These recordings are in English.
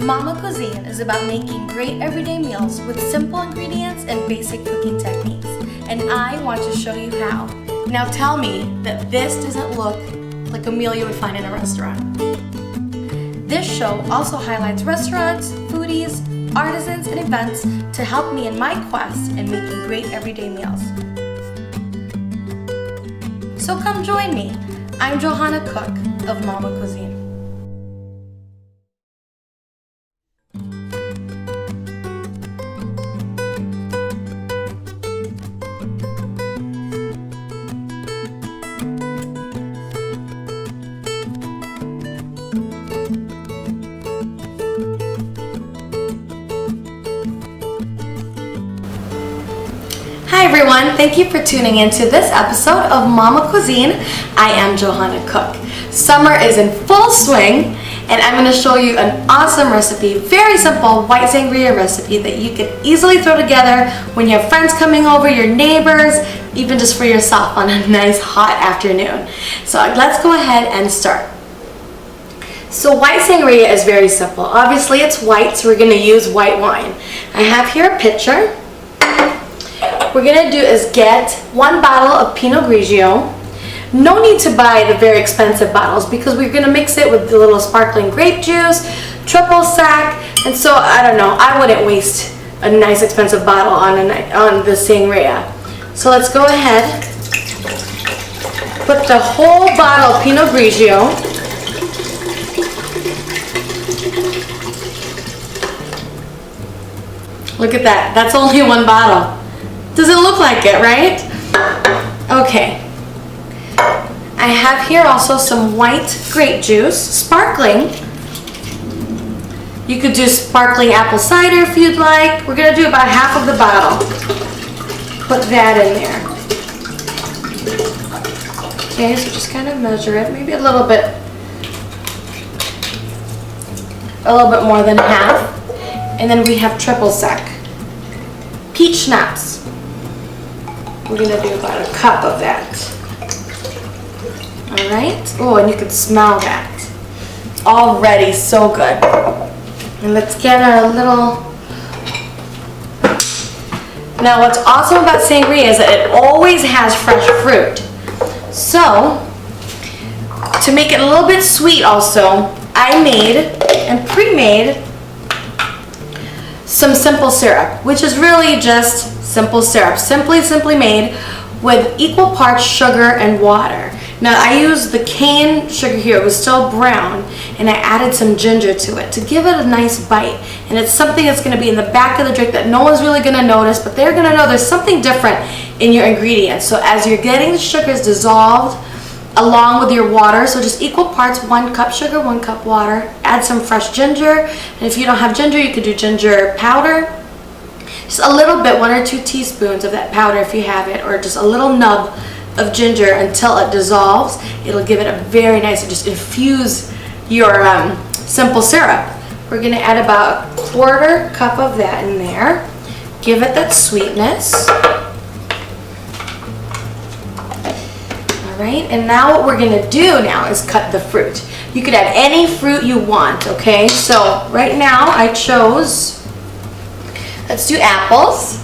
Momma Cuisine is about making great everyday meals with simple ingredients and basic cooking techniques, and I want to show you how. Now tell me that this doesn't look like a meal you would find in a restaurant. This show also highlights restaurants, foodies, artisans, and events to help me in my quest in making great everyday meals. So come join me. I'm Johanna Cook of Momma Cuisine. Hi everyone, thank you for tuning in to this episode of Momma Cuisine. I am Johanna Cook. Summer is in full swing and I'm going to show you an awesome recipe, very simple white sangria recipe that you can easily throw together when you have friends coming over, your neighbors, even just for yourself on a nice hot afternoon. So let's go ahead and start. So white sangria is very simple. Obviously it's white, so we're going to use white wine. I have here a pitcher. What we're going to do is get 1 bottle of Pinot Grigio. No need to buy the very expensive bottles because we're going to mix it with the little sparkling grape juice, triple sec, and so I don't know, I wouldn't waste a nice expensive bottle on the sangria. So let's go ahead, put the whole bottle of Pinot Grigio. Look at that, that's only 1 bottle. Doesn't look like it, right? Okay. I have here also some white grape juice, sparkling. You could do sparkling apple cider if you'd like. We're gonna do about half of the bottle. Put that in there. Okay, so just kind of measure it, maybe a little bit more than half. And then we have triple sec. Peach schnapps. We're going to do about a cup of that. Alright. Oh, and you can smell that. Already so good. And let's get our little... Now what's awesome about sangria is that it always has fresh fruit. So, to make it a little bit sweet also, I made and pre-made some simple syrup, which is really just simple syrup, simply made with equal parts sugar and water. Now I used the cane sugar here, it was still brown, and I added some ginger to it to give it a nice bite. And it's something that's going to be in the back of the drink that no one's really going to notice, but they're going to know there's something different in your ingredients. So as you're getting the sugars dissolved along with your water, so just equal parts, 1 cup sugar, 1 cup water, add some fresh ginger, and if you don't have ginger, you could do ginger powder. Just a little bit, 1 or 2 teaspoons of that powder if you have it, or just a little nub of ginger until it dissolves. It'll give it a very nice, just infuse your simple syrup. We're gonna add about a 1/4 cup of that in there. Give it that sweetness. Alright, and now what we're gonna do now is cut the fruit. You could add any fruit you want, okay? So right now I chose, let's do apples.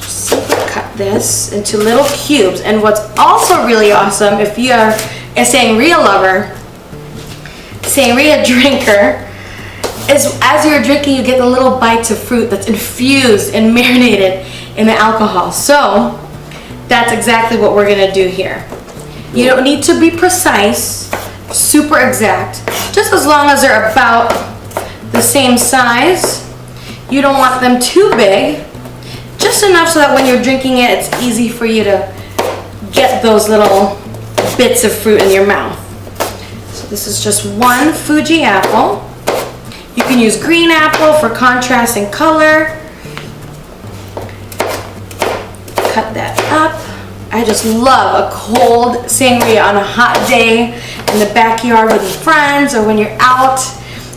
Just cut this into little cubes. And what's also really awesome, if you're a sangria lover, sangria drinker, is as you're drinking you get the little bites of fruit that's infused and marinated in the alcohol. So that's exactly what we're gonna do here. You don't need to be precise, super exact, just as long as they're about the same size. You don't want them too big, just enough so that when you're drinking it, it's easy for you to get those little bits of fruit in your mouth. So this is just 1 Fuji apple. You can use green apple for contrast in color. Cut that up. I just love a cold sangria on a hot day in the backyard with your friends or when you're out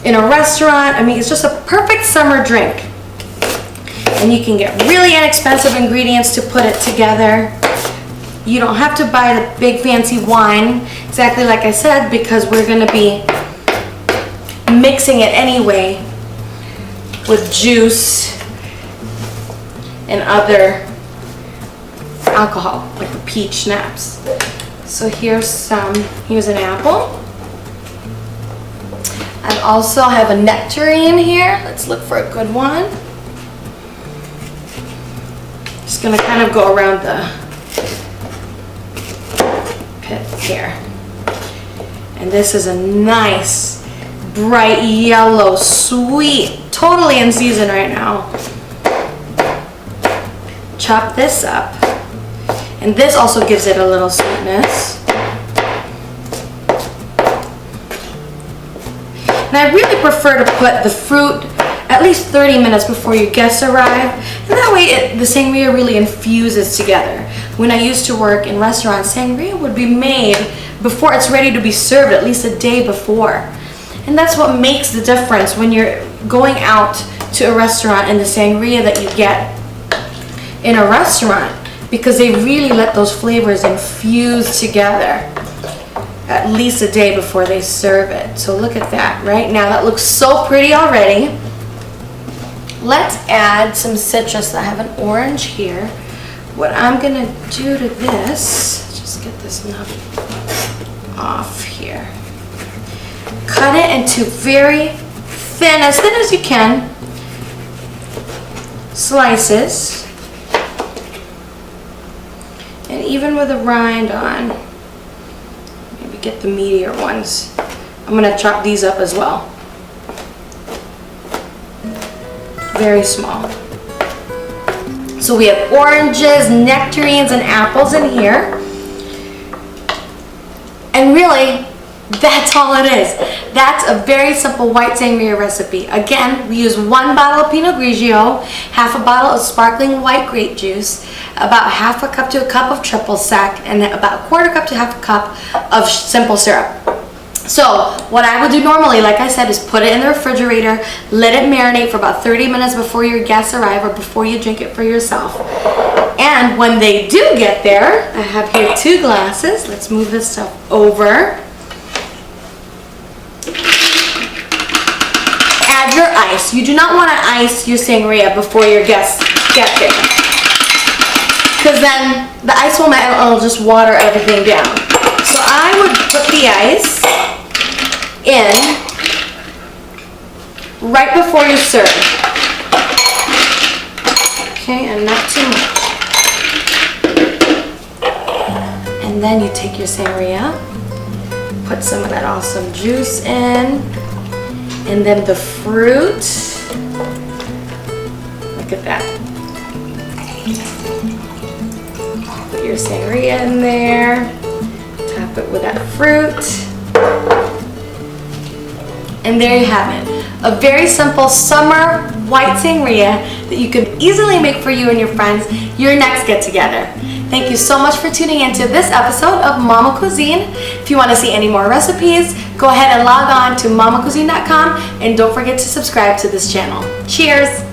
in a restaurant. I mean, it's just a perfect summer drink. And you can get really inexpensive ingredients to put it together. You don't have to buy the big fancy wine, exactly like I said, because we're going to be mixing it anyway with juice and other alcohol, like the peach schnapps. So here's an apple. I also have a nectarine here. Let's look for a good one. Just gonna kind of go around the pit here. And this is a nice, bright yellow, sweet, totally in season right now. Chop this up. And this also gives it a little sweetness. And I really prefer to put the fruit at least 30 minutes before your guests arrive. And that way the sangria really infuses together. When I used to work in restaurants, sangria would be made before it's ready to be served, at least a day before. And that's what makes the difference when you're going out to a restaurant and the sangria that you get in a restaurant, because they really let those flavors infuse together at least a day before they serve it. So look at that right now. That looks so pretty already. Let's add some citrus. I have an orange here. What I'm gonna do to this, just get this nub off here. Cut it into very thin as you can, slices. And even with a rind on, maybe get the meatier ones. I'm gonna chop these up as well. Very small. So we have oranges, nectarines, and apples in here. And really, that's all it is. That's a very simple white sangria recipe. Again, we use 1 bottle of Pinot Grigio, half a bottle of sparkling white grape juice, about half a cup to a cup of triple sec, and about a quarter cup to half a cup of simple syrup. So what I would do normally, like I said, is put it in the refrigerator, let it marinate for about 30 minutes before your guests arrive or before you drink it for yourself. And when they do get there, I have here 2 glasses. Let's move this stuff over. Add your ice. You do not want to ice your sangria before your guests get there, because then the ice will melt and it'll just water everything down. So I would put the ice in right before you serve. Okay, and not too much. And then you take your sangria, put some of that awesome juice in, and then the fruit. Look at that. Put your sangria in there, top it with that fruit. And there you have it. A very simple summer white sangria that you can easily make for you and your friends your next get together. Thank you so much for tuning into this episode of Momma Cuisine. If you want to see any more recipes, go ahead and log on to mommacuisine.com and don't forget to subscribe to this channel. Cheers!